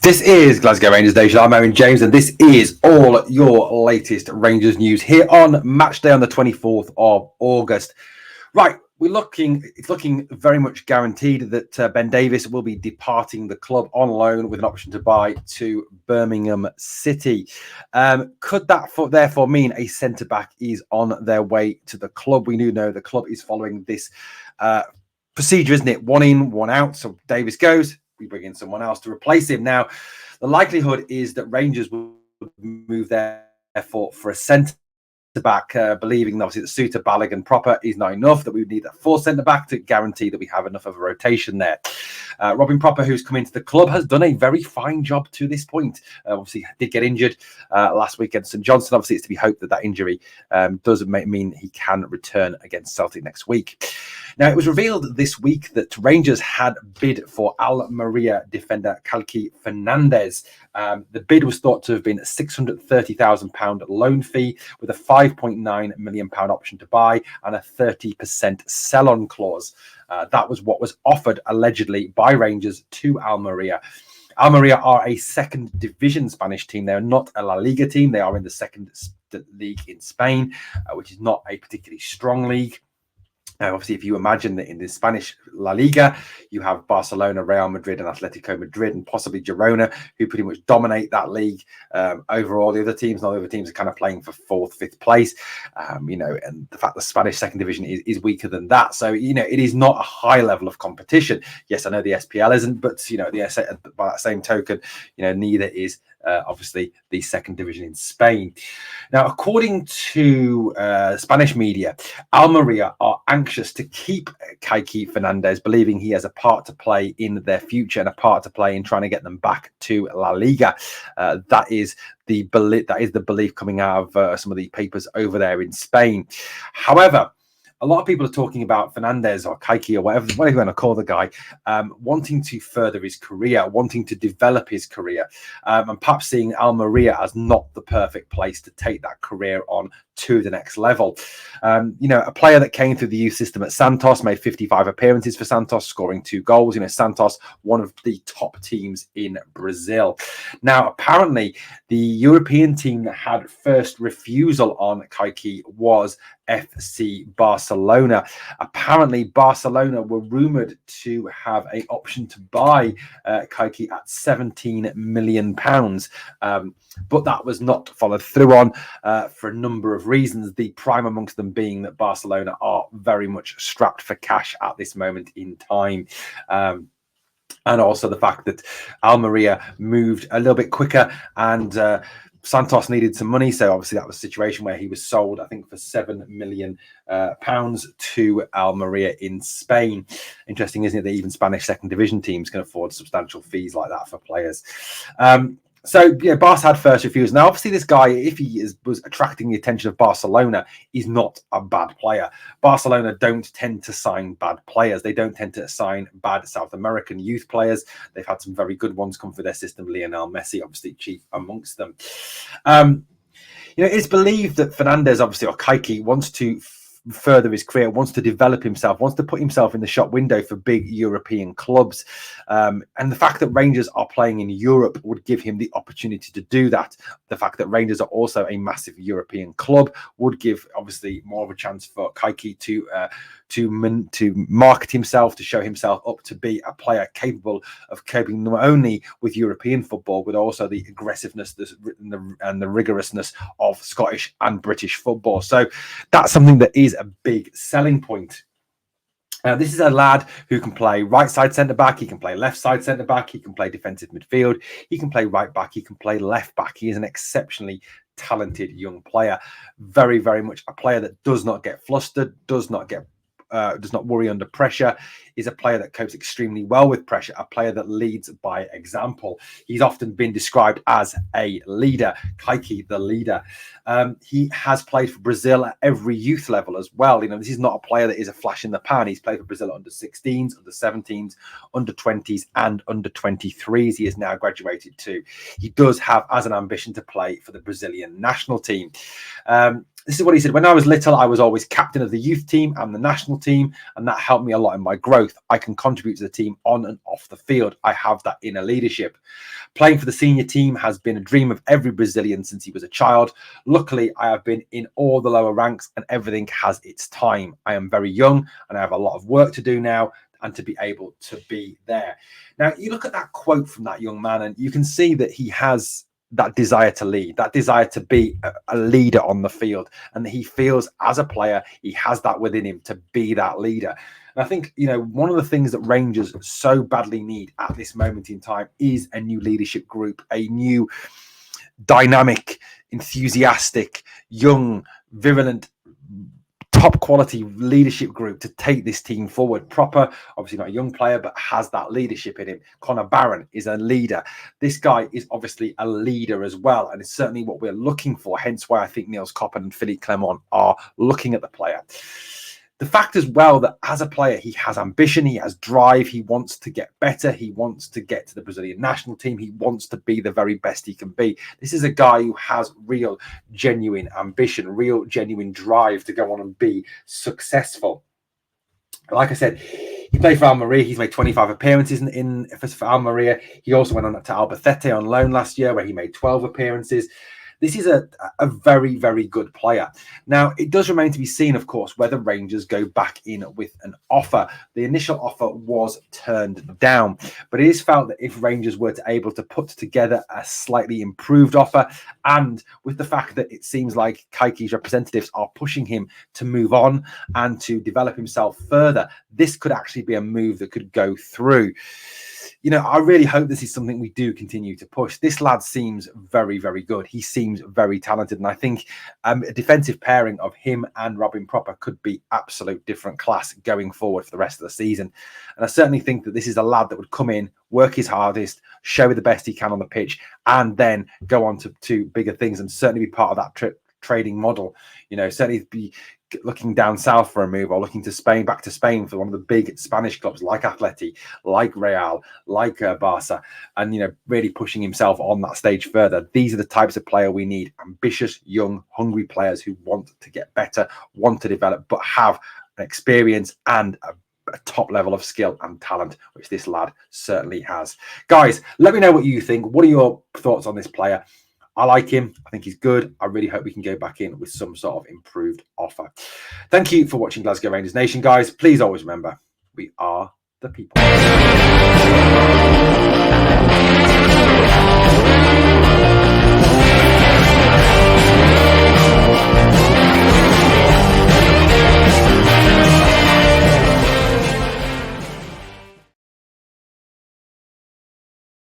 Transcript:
This is Glasgow Rangers Nation. I'm Owen James, and this is all your latest Rangers news here on match day on the 24th of August. Right, it's looking very much guaranteed that Ben Davies will be departing the club on loan with an option to buy to Birmingham City. Could that therefore mean a centre-back is on their way to the club? We do know the club is following this procedure, isn't it? One in, one out. So Davies goes, we bring in someone else to replace him. Now, the likelihood is that Rangers will move there for a centre-back, believing obviously that Suter, Balogun, Proper is not enough, that we would need a full centre-back to guarantee that we have enough of a rotation there. Robin Proper, who's come into the club, has done a very fine job to this point. Obviously, did get injured last week against St Johnstone. Obviously, it's to be hoped that injury doesn't mean he can return against Celtic next week. Now, it was revealed this week that Rangers had bid for Almeria defender Kaiky Fernandes. The bid was thought to have been a £630,000 loan fee with a £5.9 million option to buy and a 30% sell-on clause. That was what was offered allegedly by Rangers to Almeria. Almeria are a second division Spanish team. They're not a La Liga team. They are in the second league in Spain, which is not a particularly strong league. Obviously, if you imagine that in the Spanish La Liga, you have Barcelona, Real Madrid, and Atletico Madrid, and possibly Girona, who pretty much dominate that league over all the other teams. And all the other teams are kind of playing for fourth, fifth place, and the fact the Spanish second division is weaker than that. So, it is not a high level of competition. Yes, I know the SPL isn't, but, by that same token, neither is obviously the second division in Spain. Now, according to Spanish media, Almeria are anxious to keep Kaiky Fernandes, believing he has a part to play in their future and a part to play in trying to get them back to La Liga. That is the belief coming out of some of the papers over there in Spain. However, a lot of people are talking about Fernandes or Kaiky or whatever you want to call the guy, wanting to further his career, wanting to develop his career, and perhaps seeing Almeria as not the perfect place to take that career on to the next level. A player that came through the youth system at Santos, made 55 appearances for Santos, scoring 2 goals. Santos, one of the top teams in Brazil. Now, apparently, the European team that had first refusal on Kaiky was FC Barcelona. Apparently, Barcelona were rumoured to have an option to buy Kaiky at £17 million. But that was not followed through on for a number of reasons. The prime amongst them being that Barcelona are very much strapped for cash at this moment in time. And also the fact that Almeria moved a little bit quicker and Santos needed some money, so obviously that was a situation where he was sold, I think, for £7 million to Almeria in Spain. Interesting, isn't it, that even Spanish second division teams can afford substantial fees like that for players. Barca had first refusal. Now, obviously, this guy, if he was attracting the attention of Barcelona, is not a bad player. Barcelona don't tend to sign bad players. They don't tend to sign bad South American youth players. They've had some very good ones come through their system. Lionel Messi, obviously, chief amongst them. It's believed that Fernandes, obviously, or Kaiky, wants to further his career, wants to develop himself, wants to put himself in the shop window for big European clubs. And the fact that Rangers are playing in Europe would give him the opportunity to do that. The fact that Rangers are also a massive European club would give, obviously, more of a chance for Kaiky to market himself, to show himself up to be a player capable of coping not only with European football, but also the aggressiveness and the rigorousness of Scottish and British football. So that's something that is a big selling point. This is a lad who can play right side centre back. He can play left side centre back. He can play defensive midfield. He can play right back. He can play left back. He is an exceptionally talented young player. Very, very much a player that does not get flustered, does not worry under pressure, is a player that copes extremely well with pressure, a player that leads by example. He's often been described as a leader, Kaiky the leader. He has played for Brazil at every youth level as well. This is not a player that is a flash in the pan. He's played for Brazil under 16s, under 17s, under 20s, and under 23s. He is now graduated too. He does have as an ambition to play for the Brazilian national team. This is what he said: when I was little, I was always captain of the youth team and the national team, and that helped me a lot in my growth. I can contribute to the team on and off the field. I have that inner leadership. Playing for the senior team has been a dream of every Brazilian since he was a child. Luckily, I have been in all the lower ranks, and everything has its time. I am very young and I have a lot of work to do now, and to be able to be there. Now, you look at that quote from that young man, and you can see that he has that desire to lead, that desire to be a leader on the field. And he feels as a player, he has that within him to be that leader. And I think, one of the things that Rangers so badly need at this moment in time is a new leadership group, a new dynamic, enthusiastic, young, virulent, top quality leadership group to take this team forward. Proper, obviously not a young player, but has that leadership in him. Connor Barron is a leader. This guy is obviously a leader as well, and it's certainly what we're looking for. Hence why I think Niels Koppen and Philippe Clement are looking at the player. The fact as well that as a player, he has ambition, he has drive, he wants to get better, he wants to get to the Brazilian national team, he wants to be the very best he can be. This is a guy who has real, genuine ambition, real, genuine drive to go on and be successful. Like I said, he played for Almeria. He's made 25 appearances for Almeria. He also went on to Albacete on loan last year, where he made 12 appearances. This is a very, very good player. Now, it does remain to be seen, of course, whether Rangers go back in with an offer. The initial offer was turned down, but it is felt that if Rangers were able to put together a slightly improved offer, and with the fact that it seems like Kaiky's representatives are pushing him to move on and to develop himself further, this could actually be a move that could go through. I really hope this is something we do continue to push. This lad seems very, very good. He seems very talented. And I think a defensive pairing of him and Robin Proper could be absolute different class going forward for the rest of the season. And I certainly think that this is a lad that would come in, work his hardest, show the best he can on the pitch, and then go on to bigger things, and certainly be part of that trading model. Certainly be looking down south for a move, or looking to Spain, back to Spain for one of the big Spanish clubs like Atleti, like Real, like Barca, and really pushing himself on that stage further. These are the types of player we need: ambitious, young, hungry players who want to get better, want to develop, but have an experience and a top level of skill and talent, which this lad certainly has. Guys, let me know what you think. What are your thoughts on this player? I like him. I think he's good. I really hope we can go back in with some sort of improved offer. Thank you for watching Glasgow Rangers Nation, guys. Please always remember, we are the people.